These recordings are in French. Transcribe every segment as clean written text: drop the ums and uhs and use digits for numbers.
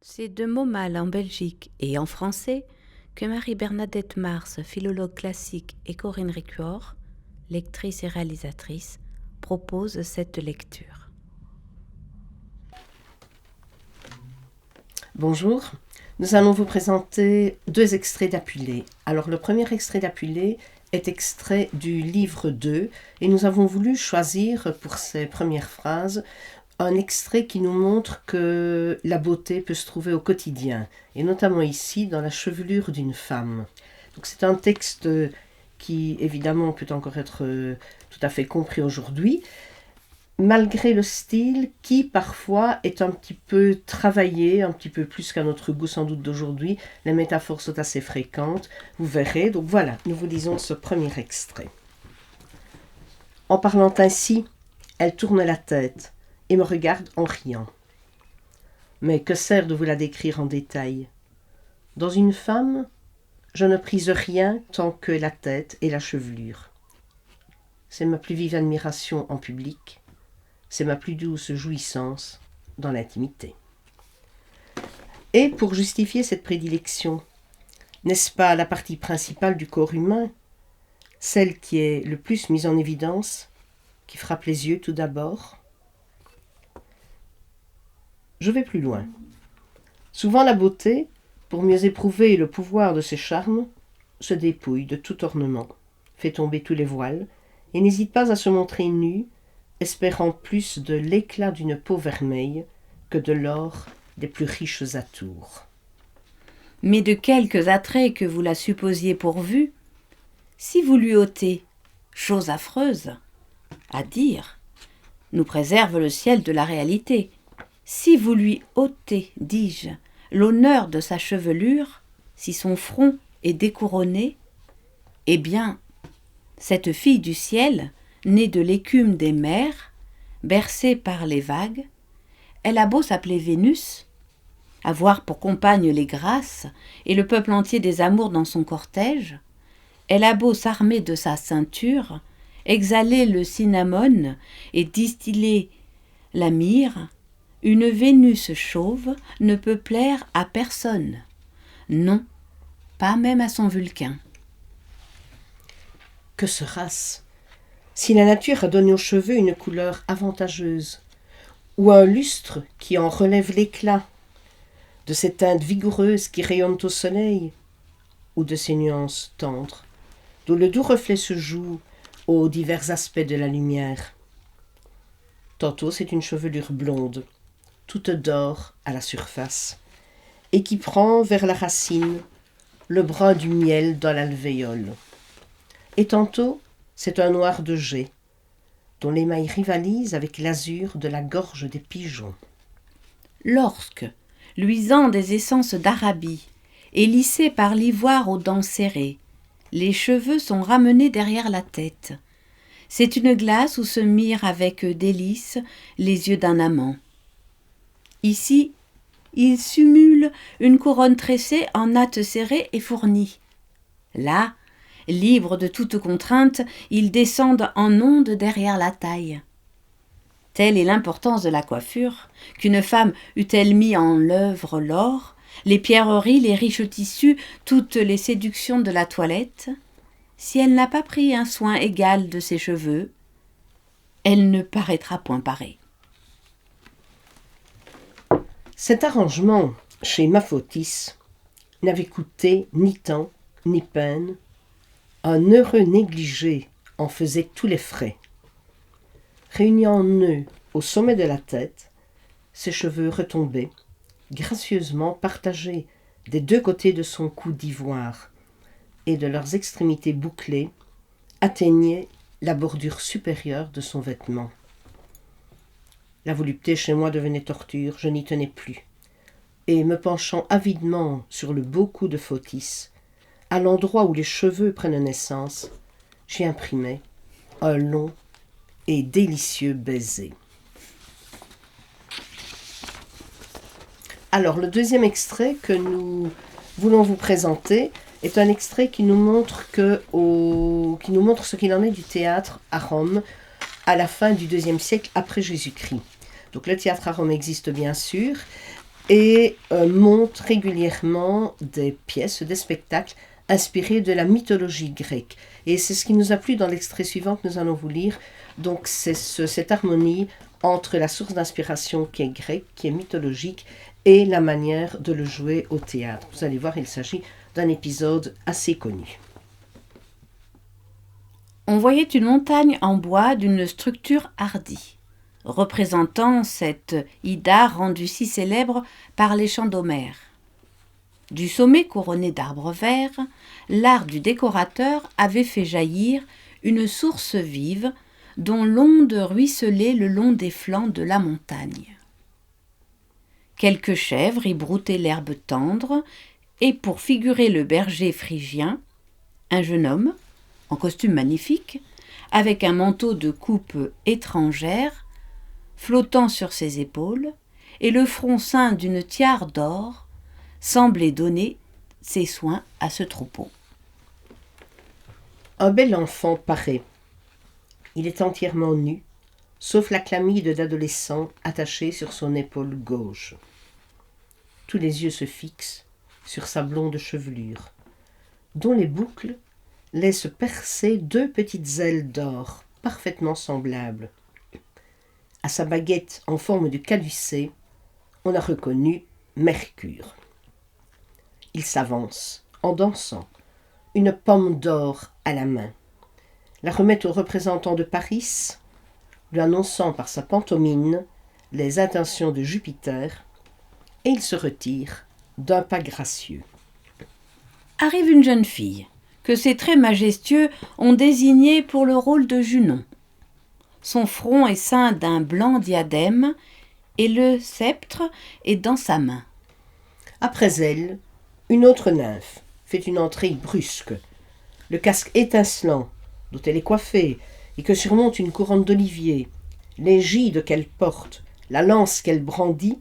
C'est de Montmal en Belgique et en français que Marie-Bernadette Mars, philologue classique, et Corinne Ricuor, lectrice et réalisatrice, proposent cette lecture. Bonjour, nous allons vous présenter deux extraits d'Apulée. Alors le premier extrait d'Apulée est extrait du livre 2 et nous avons voulu choisir pour ces premières phrases un extrait qui nous montre que la beauté peut se trouver au quotidien, et notamment ici dans la chevelure d'une femme. Donc c'est un texte qui évidemment peut encore être tout à fait compris aujourd'hui, malgré le style qui parfois est un petit peu travaillé, un petit peu plus qu'à notre goût sans doute d'aujourd'hui. Les métaphores sont assez fréquentes, vous verrez. Donc voilà, nous vous lisons ce premier extrait. En parlant ainsi, elle tourne la tête et me regarde en riant. Mais que sert de vous la décrire en détail ? Dans une femme, je ne prise rien tant que la tête et la chevelure. C'est ma plus vive admiration en public, c'est ma plus douce jouissance dans l'intimité. Et pour justifier cette prédilection, n'est-ce pas la partie principale du corps humain, celle qui est le plus mise en évidence, qui frappe les yeux tout d'abord ? Je vais plus loin. Souvent la beauté, pour mieux éprouver le pouvoir de ses charmes, se dépouille de tout ornement, fait tomber tous les voiles, et n'hésite pas à se montrer nue, espérant plus de l'éclat d'une peau vermeille que de l'or des plus riches atours. Mais de quelques attraits que vous la supposiez pourvue, si vous lui ôtez, chose affreuse à dire, nous préserve le ciel de la réalité. Si vous lui ôtez, dis-je, l'honneur de sa chevelure, si son front est découronné, eh bien, cette fille du ciel, née de l'écume des mers, bercée par les vagues, elle a beau s'appeler Vénus, avoir pour compagne les grâces et le peuple entier des amours dans son cortège, elle a beau s'armer de sa ceinture, exhaler le cinnamone et distiller la myrrhe, une Vénus chauve ne peut plaire à personne. Non, pas même à son Vulcain. Que sera-ce si la nature a donné aux cheveux une couleur avantageuse, ou un lustre qui en relève l'éclat, de ces teintes vigoureuses qui rayonnent au soleil, ou de ces nuances tendres, dont le doux reflet se joue aux divers aspects de la lumière. Tantôt c'est une chevelure blonde, toute d'or à la surface, et qui prend vers la racine le brun du miel dans l'alvéole. Et tantôt c'est un noir de jet, dont l'émail rivalise avec l'azur de la gorge des pigeons. Lorsque, luisant des essences d'Arabie, et lissés par l'ivoire aux dents serrées, les cheveux sont ramenés derrière la tête, c'est une glace où se mirent avec délice les yeux d'un amant. Ici, ils simulent une couronne tressée en natte serrée et fournie. Là, libres de toute contrainte, ils descendent en ondes derrière la taille. Telle est l'importance de la coiffure, qu'une femme eût-elle mis en l'œuvre l'or, les pierreries, les riches tissus, toutes les séductions de la toilette, si elle n'a pas pris un soin égal de ses cheveux, elle ne paraîtra point parée. Cet arrangement chez Maphotis n'avait coûté ni temps ni peine. Un heureux négligé en faisait tous les frais. Réunis en nœuds au sommet de la tête, ses cheveux retombés, gracieusement partagés des deux côtés de son cou d'ivoire et de leurs extrémités bouclées, atteignaient la bordure supérieure de son vêtement. La volupté chez moi devenait torture, je n'y tenais plus, et me penchant avidement sur le beau cou de Photis, à l'endroit où les cheveux prennent naissance, j'y imprimais un long et délicieux baiser. Alors, le deuxième extrait que nous voulons vous présenter est un extrait qui nous montre ce qu'il en est du théâtre à Rome à la fin du IIe siècle après Jésus-Christ. Donc le théâtre à Rome existe bien sûr, et monte régulièrement des pièces, des spectacles inspirés de la mythologie grecque. Et c'est ce qui nous a plu dans l'extrait suivant que nous allons vous lire. Donc c'est cette harmonie entre la source d'inspiration qui est grecque, qui est mythologique, et la manière de le jouer au théâtre. Vous allez voir, il s'agit d'un épisode assez connu. On voyait une montagne en bois d'une structure hardie, représentant cette Ida rendue si célèbre par les chants d'Homère. Du sommet couronné d'arbres verts, l'art du décorateur avait fait jaillir une source vive dont l'onde ruisselait le long des flancs de la montagne. Quelques chèvres y broutaient l'herbe tendre, et pour figurer le berger phrygien, un jeune homme, en costume magnifique, avec un manteau de coupe étrangère, flottant sur ses épaules, et le front ceint d'une tiare d'or, semblait donner ses soins à ce troupeau. Un bel enfant paraît. Il est entièrement nu, sauf la chlamyde d'adolescent attachée sur son épaule gauche. Tous les yeux se fixent sur sa blonde chevelure, dont les boucles laissent percer deux petites ailes d'or parfaitement semblables. À sa baguette en forme de caducée, on a reconnu Mercure. Il s'avance, en dansant, une pomme d'or à la main, la remet au représentant de Paris, lui annonçant par sa pantomime les intentions de Jupiter, et il se retire d'un pas gracieux. Arrive une jeune fille, que ses traits majestueux ont désignée pour le rôle de Junon. Son front est ceint d'un blanc diadème, et le sceptre est dans sa main. Après elle, une autre nymphe fait une entrée brusque. Le casque étincelant, dont elle est coiffée, et que surmonte une couronne d'olivier, les gîtes qu'elle porte, la lance qu'elle brandit,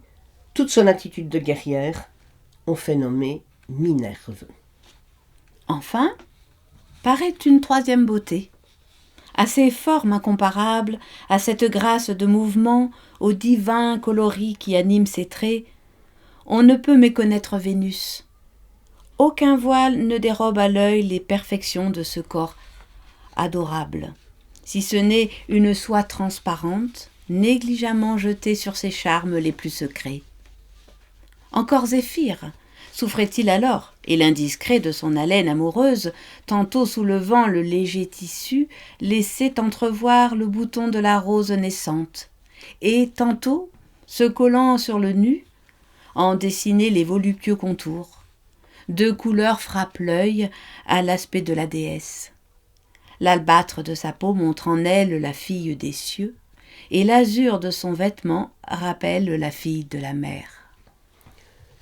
toute son attitude de guerrière, ont fait nommer Minerve. Enfin, paraît une troisième beauté. À ces formes incomparables, à cette grâce de mouvement, au divin coloris qui anime ses traits, on ne peut méconnaître Vénus. Aucun voile ne dérobe à l'œil les perfections de ce corps adorable, si ce n'est une soie transparente, négligemment jetée sur ses charmes les plus secrets. Encore Zéphyr souffrait-il alors, et l'indiscret de son haleine amoureuse, tantôt soulevant le léger tissu, laissait entrevoir le bouton de la rose naissante, et tantôt, se collant sur le nu, en dessiner les voluptueux contours. Deux couleurs frappent l'œil à l'aspect de la déesse. L'albâtre de sa peau montre en elle la fille des cieux, et l'azur de son vêtement rappelle la fille de la mer.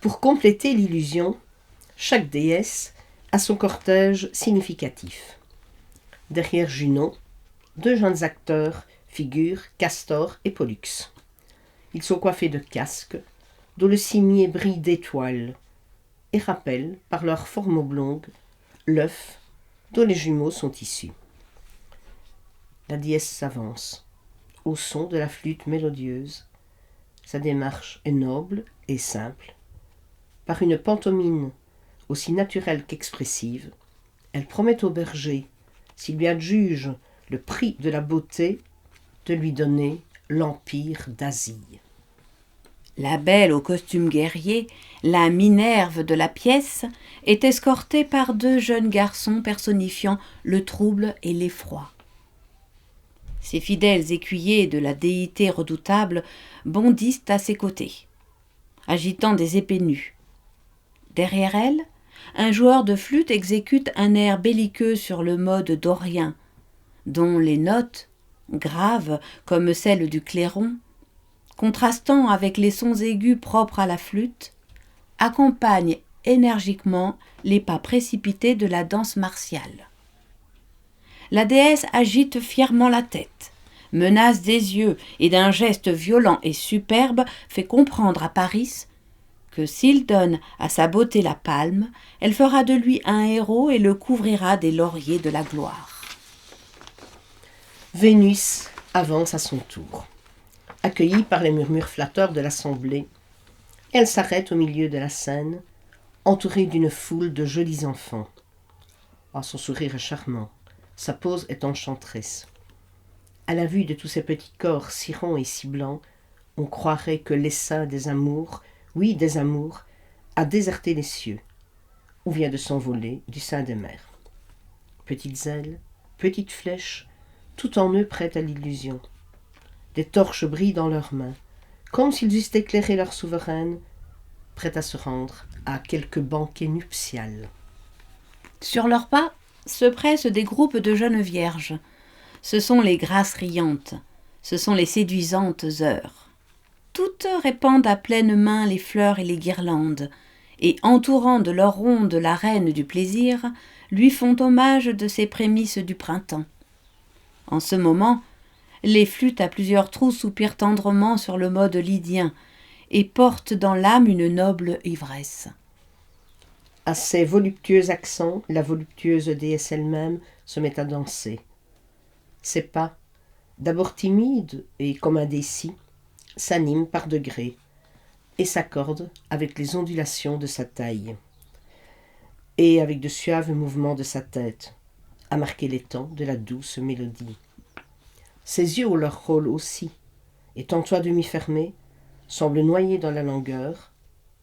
Pour compléter l'illusion, chaque déesse a son cortège significatif. Derrière Junon, deux jeunes acteurs figurent Castor et Pollux. Ils sont coiffés de casques, dont le cimier brille d'étoiles, et rappellent, par leur forme oblongue, l'œuf dont les jumeaux sont issus. La déesse s'avance, au son de la flûte mélodieuse. Sa démarche est noble et simple. Par une pantomime aussi naturelle qu'expressive, elle promet au berger, s'il lui adjuge le prix de la beauté, de lui donner l'empire d'Asie. La belle au costume guerrier, la Minerve de la pièce, est escortée par deux jeunes garçons personnifiant le trouble et l'effroi. Ces fidèles écuyers de la déité redoutable bondissent à ses côtés, agitant des épées nues. Derrière elle, un joueur de flûte exécute un air belliqueux sur le mode dorien, dont les notes, graves comme celles du clairon, contrastant avec les sons aigus propres à la flûte, accompagnent énergiquement les pas précipités de la danse martiale. La déesse agite fièrement la tête, menace des yeux et d'un geste violent et superbe fait comprendre à Paris que s'il donne à sa beauté la palme, elle fera de lui un héros et le couvrira des lauriers de la gloire. Vénus avance à son tour. Accueillie par les murmures flatteurs de l'assemblée, Elle s'arrête au milieu de la scène, entourée d'une foule de jolis enfants. Oh, son sourire est charmant, sa pose est enchanteresse. À la vue de tous ces petits corps si ronds et si blancs, on croirait que l'essaim des amours, oui des amours, a déserté les cieux, ou vient de s'envoler du sein des mers. Petites ailes, petites flèches, tout en eux prêtes à l'illusion. Des torches brillent dans leurs mains, comme s'ils eussent éclairé leur souveraine, prête à se rendre à quelque banquet nuptial. Sur leurs pas se pressent des groupes de jeunes vierges. Ce sont les grâces riantes, ce sont les séduisantes heures. Toutes répandent à pleine main les fleurs et les guirlandes, et entourant de leur ronde la reine du plaisir, lui font hommage de ces prémices du printemps. En ce moment, les flûtes à plusieurs trous soupirent tendrement sur le mode lydien, et portent dans l'âme une noble ivresse. À ces voluptueux accents, la voluptueuse déesse elle-même se met à danser. Ses pas, d'abord timides et comme indécis, s'animent par degrés et s'accordent avec les ondulations de sa taille et avec de suaves mouvements de sa tête, à marquer les temps de la douce mélodie. Ses yeux ont leur rôle aussi, et tantôt à demi fermés, semblent noyés dans la langueur,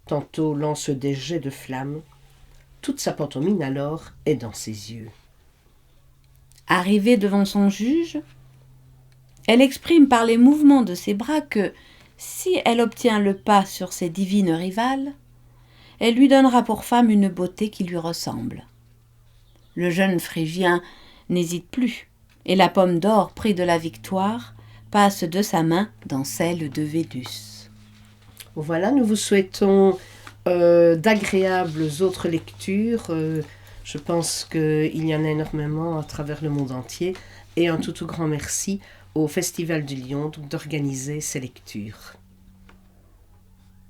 tantôt lancent des jets de flammes. Toute sa pantomime alors est dans ses yeux. Arrivée devant son juge, elle exprime par les mouvements de ses bras que, si elle obtient le pas sur ses divines rivales, elle lui donnera pour femme une beauté qui lui ressemble. Le jeune Phrygien n'hésite plus, et la pomme d'or prise de la victoire passe de sa main dans celle de Védus. Voilà, nous vous souhaitons d'agréables autres lectures. Je pense qu'il y en a énormément à travers le monde entier. Et un tout grand merci au Festival du Lion d'organiser ces lectures.